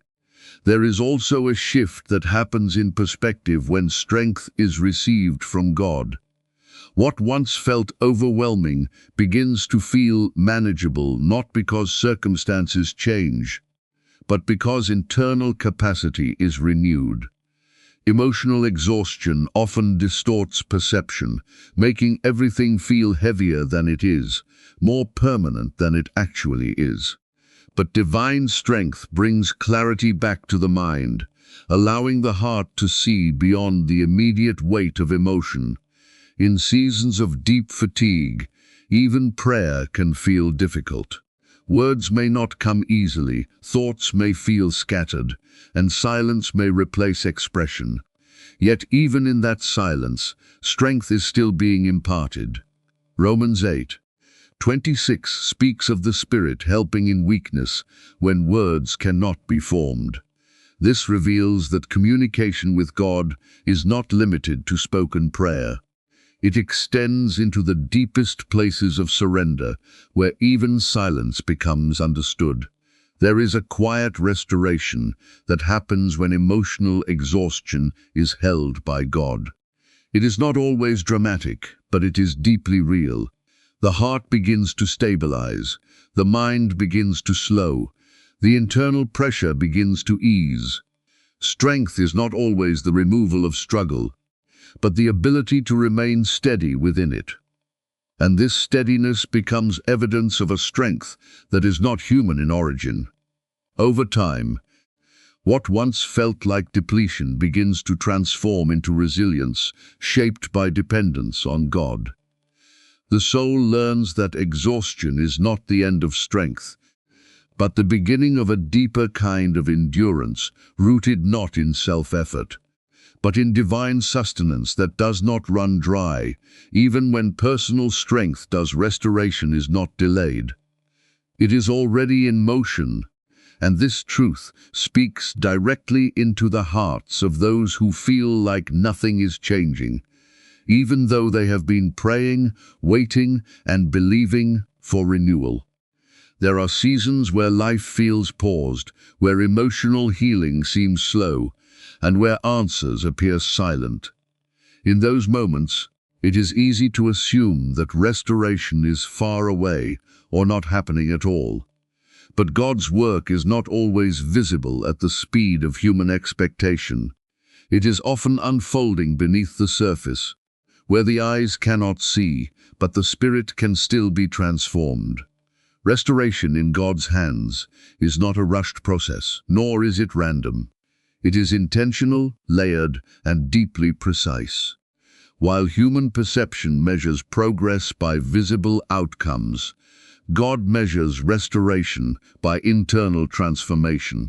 Speaker 1: There is also a shift that happens in perspective when strength is received from God. What once felt overwhelming begins to feel manageable, not because circumstances change, but because internal capacity is renewed. Emotional exhaustion often distorts perception, making everything feel heavier than it is, more permanent than it actually is. But divine strength brings clarity back to the mind, allowing the heart to see beyond the immediate weight of emotion. In seasons of deep fatigue, even prayer can feel difficult. Words may not come easily, thoughts may feel scattered, and silence may replace expression. Yet even in that silence, strength is still being imparted. Romans 8:26 speaks of the Spirit helping in weakness when words cannot be formed. This reveals that communication with God is not limited to spoken prayer. It extends into the deepest places of surrender, where even silence becomes understood. There is a quiet restoration that happens when emotional exhaustion is held by God. It is not always dramatic, but it is deeply real. The heart begins to stabilize, the mind begins to slow, the internal pressure begins to ease. Strength is not always the removal of struggle, but the ability to remain steady within it. And this steadiness becomes evidence of a strength that is not human in origin. Over time, what once felt like depletion begins to transform into resilience, shaped by dependence on God. The soul learns that exhaustion is not the end of strength, but the beginning of a deeper kind of endurance, rooted not in self-effort, but in divine sustenance that does not run dry. Even when personal strength does, restoration is not delayed. It is already in motion, and this truth speaks directly into the hearts of those who feel like nothing is changing, even though they have been praying, waiting, and believing for renewal. There are seasons where life feels paused, where emotional healing seems slow, and where answers appear silent. In those moments, it is easy to assume that restoration is far away or not happening at all. But God's work is not always visible at the speed of human expectation. It is often unfolding beneath the surface, where the eyes cannot see, but the spirit can still be transformed. Restoration in God's hands is not a rushed process, nor is it random. It is intentional, layered, and deeply precise. While human perception measures progress by visible outcomes, God measures restoration by internal transformation.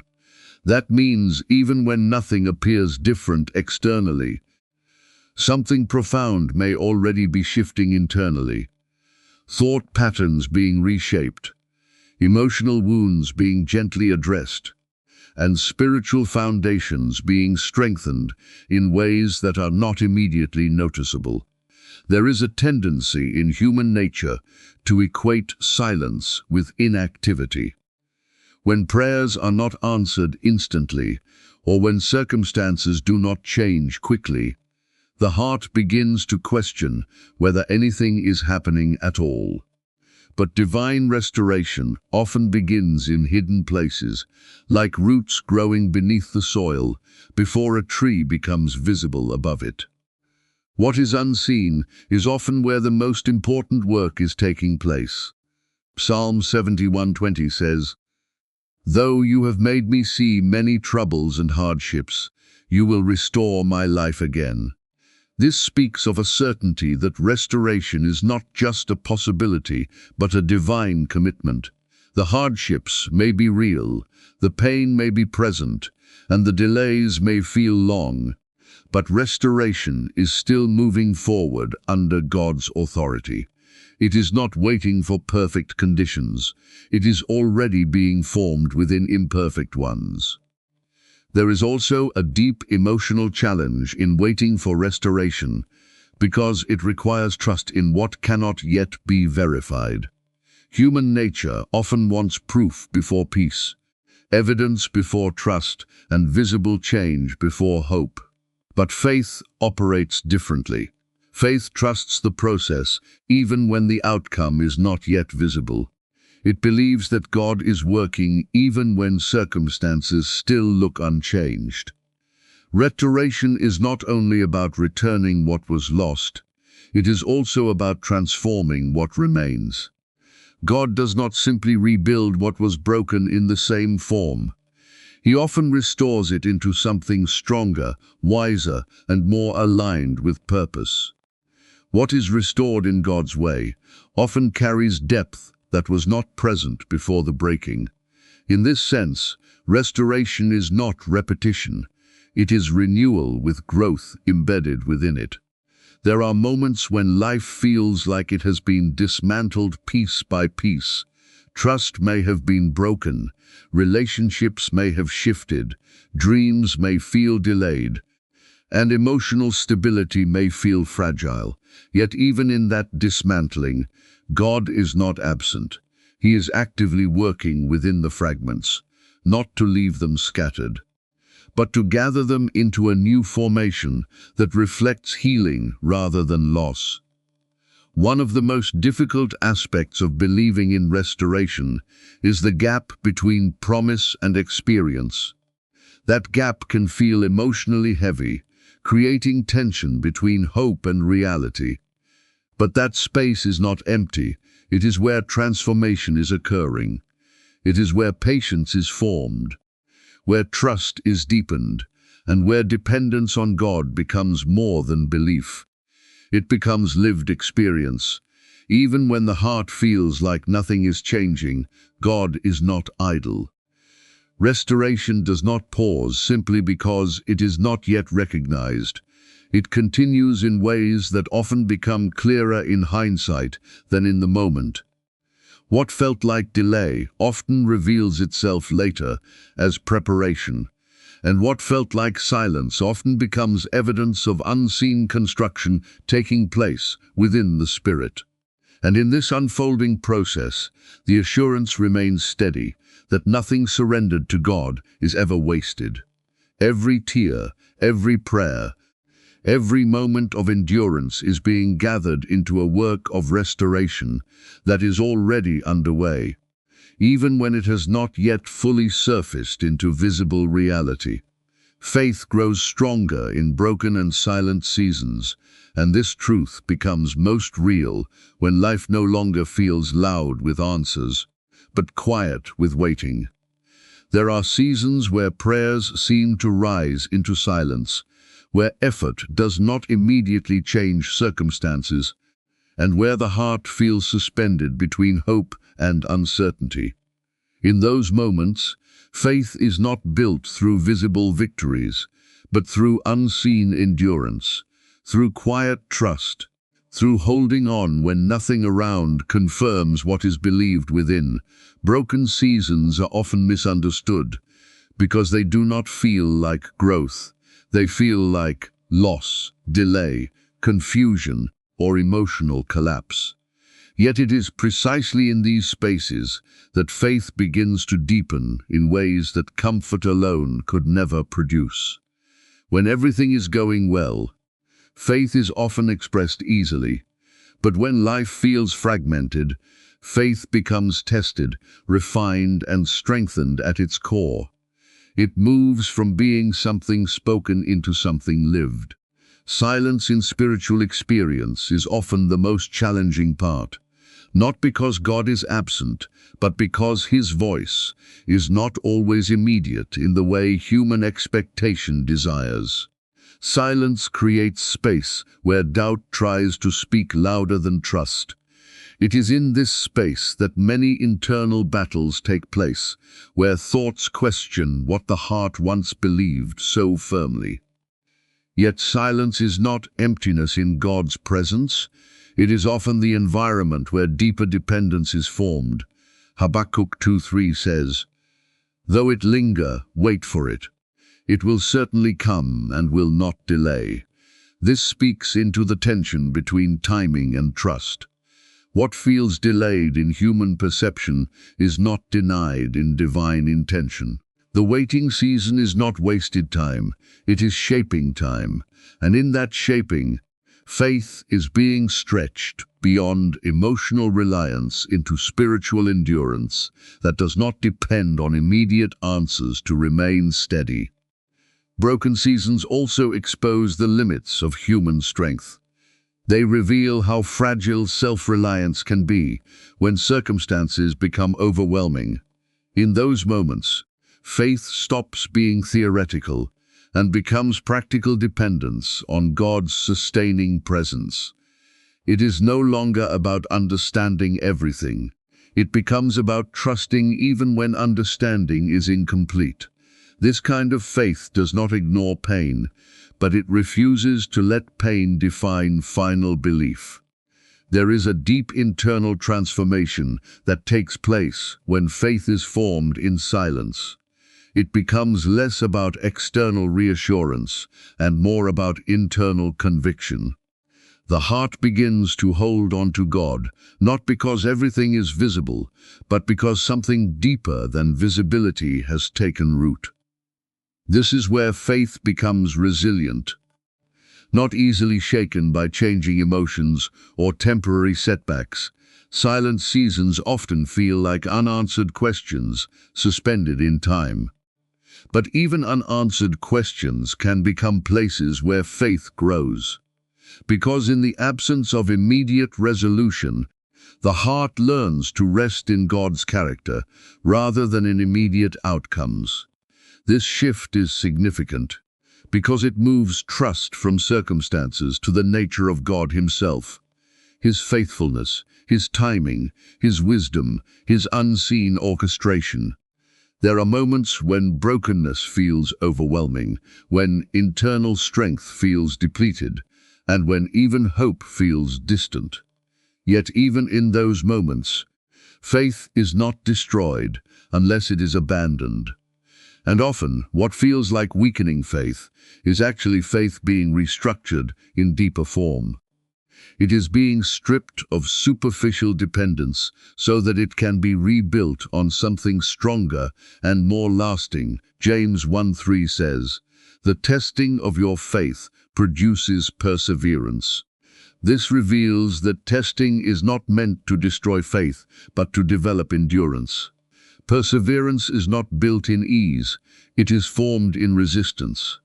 Speaker 1: That means even when nothing appears different externally, something profound may already be shifting internally. Thought patterns being reshaped, emotional wounds being gently addressed, and spiritual foundations being strengthened in ways that are not immediately noticeable. There is a tendency in human nature to equate silence with inactivity. When prayers are not answered instantly, or when circumstances do not change quickly, the heart begins to question whether anything is happening at all. But divine restoration often begins in hidden places, like roots growing beneath the soil before a tree becomes visible above it. What is unseen is often where the most important work is taking place. Psalm 71:20 says, "Though you have made me see many troubles and hardships, you will restore my life again." This speaks of a certainty that restoration is not just a possibility, but a divine commitment. The hardships may be real, the pain may be present, and the delays may feel long, but restoration is still moving forward under God's authority. It is not waiting for perfect conditions. It is already being formed within imperfect ones. There is also a deep emotional challenge in waiting for restoration, because it requires trust in what cannot yet be verified. Human nature often wants proof before peace, evidence before trust, and visible change before hope. But faith operates differently. Faith trusts the process, even when the outcome is not yet visible. It believes that God is working even when circumstances still look unchanged. Restoration is not only about returning what was lost, it is also about transforming what remains. God does not simply rebuild what was broken in the same form. He often restores it into something stronger, wiser, and more aligned with purpose. What is restored in God's way often carries depth that was not present before the breaking. In this sense, restoration is not repetition. It is renewal with growth embedded within it. There are moments when life feels like it has been dismantled piece by piece. Trust may have been broken, relationships may have shifted, dreams may feel delayed, and emotional stability may feel fragile. Yet even in that dismantling, God is not absent. He is actively working within the fragments, not to leave them scattered, but to gather them into a new formation that reflects healing rather than loss. One of the most difficult aspects of believing in restoration is the gap between promise and experience. That gap can feel emotionally heavy, creating tension between hope and reality. But that space is not empty. It is where transformation is occurring. It is where patience is formed, where trust is deepened, and where dependence on God becomes more than belief. It becomes lived experience. Even when the heart feels like nothing is changing, God is not idle. Restoration does not pause simply because it is not yet recognized. It continues in ways that often become clearer in hindsight than in the moment. What felt like delay often reveals itself later as preparation, and what felt like silence often becomes evidence of unseen construction taking place within the spirit. And in this unfolding process, the assurance remains steady that nothing surrendered to God is ever wasted. Every tear, every prayer, every moment of endurance is being gathered into a work of restoration that is already underway, even when it has not yet fully surfaced into visible reality. Faith grows stronger in broken and silent seasons, and this truth becomes most real when life no longer feels loud with answers, but quiet with waiting. There are seasons where prayers seem to rise into silence, where effort does not immediately change circumstances, and where the heart feels suspended between hope and uncertainty. In those moments, faith is not built through visible victories, but through unseen endurance, through quiet trust, through holding on when nothing around confirms what is believed within. Broken seasons are often misunderstood because they do not feel like growth. They feel like loss, delay, confusion, or emotional collapse. Yet it is precisely in these spaces that faith begins to deepen in ways that comfort alone could never produce. When everything is going well, faith is often expressed easily, but when life feels fragmented, faith becomes tested, refined, and strengthened at its core. It moves from being something spoken into something lived. Silence in spiritual experience is often the most challenging part, not because God is absent, but because His voice is not always immediate in the way human expectation desires. Silence creates space where doubt tries to speak louder than trust. It is in this space that many internal battles take place, where thoughts question what the heart once believed so firmly. Yet silence is not emptiness in God's presence. It is often the environment where deeper dependence is formed. Habakkuk 2:3 says, "Though it linger, wait for it. It will certainly come and will not delay." This speaks into the tension between timing and trust. What feels delayed in human perception is not denied in divine intention. The waiting season is not wasted time, it is shaping time, and in that shaping, Faith is being stretched beyond emotional reliance into spiritual endurance that does not depend on immediate answers to remain steady. Broken seasons also expose the limits of human strength. They reveal how fragile self-reliance can be when circumstances become overwhelming. In those moments, faith stops being theoretical and becomes practical dependence on God's sustaining presence. It is no longer about understanding everything. It becomes about trusting even when understanding is incomplete. This kind of faith does not ignore pain, but it refuses to let pain define final belief. There is a deep internal transformation that takes place when faith is formed in silence. It becomes less about external reassurance and more about internal conviction. The heart begins to hold on to God, not because everything is visible, but because something deeper than visibility has taken root. This is where faith becomes resilient, not easily shaken by changing emotions or temporary setbacks. Silent seasons often feel like unanswered questions suspended in time. But even unanswered questions can become places where faith grows. Because in the absence of immediate resolution, the heart learns to rest in God's character rather than in immediate outcomes. This shift is significant because it moves trust from circumstances to the nature of God Himself. His faithfulness, His timing, His wisdom, His unseen orchestration. There are moments when brokenness feels overwhelming, when internal strength feels depleted, and when even hope feels distant. Yet even in those moments, faith is not destroyed unless it is abandoned. And often, what feels like weakening faith is actually faith being restructured in deeper form. It is being stripped of superficial dependence so that it can be rebuilt on something stronger and more lasting. James 1:3 says, "The testing of your faith produces perseverance." This reveals that testing is not meant to destroy faith, but to develop endurance. Perseverance is not built in ease, it is formed in resistance.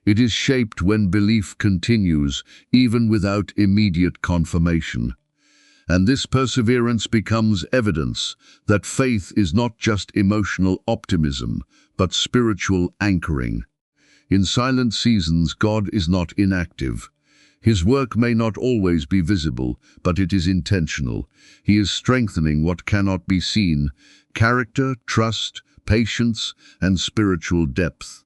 Speaker 1: It is shaped when belief continues, even without immediate confirmation. And this perseverance becomes evidence that faith is not just emotional optimism, but spiritual anchoring. In silent seasons, God is not inactive. His work may not always be visible, but it is intentional. He is strengthening what cannot be seen: character, trust, patience, and spiritual depth.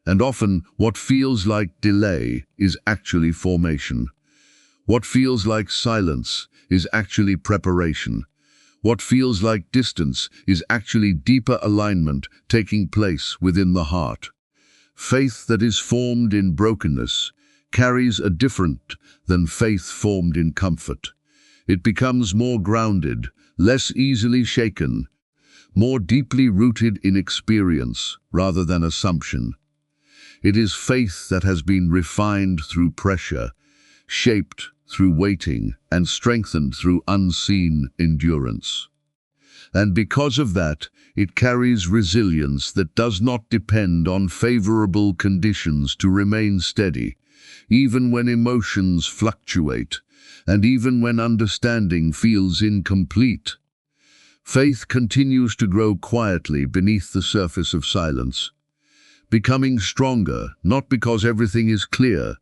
Speaker 1: And often, what feels like delay is actually formation. What feels like silence is actually preparation. What feels like distance is actually deeper alignment taking place within the heart. Faith that is formed in brokenness carries a different than faith formed in comfort. It becomes more grounded, less easily shaken, more deeply rooted in experience rather than assumption. It is faith that has been refined through pressure, shaped through waiting, and strengthened through unseen endurance. And because of that, it carries resilience that does not depend on favorable conditions to remain steady, even when emotions fluctuate, and even when understanding feels incomplete. Faith continues to grow quietly beneath the surface of silence, becoming stronger not because everything is clear,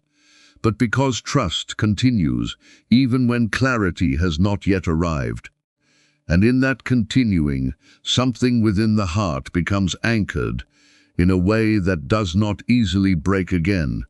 Speaker 1: but because trust continues even when clarity has not yet arrived. And in that continuing, something within the heart becomes anchored in a way that does not easily break again.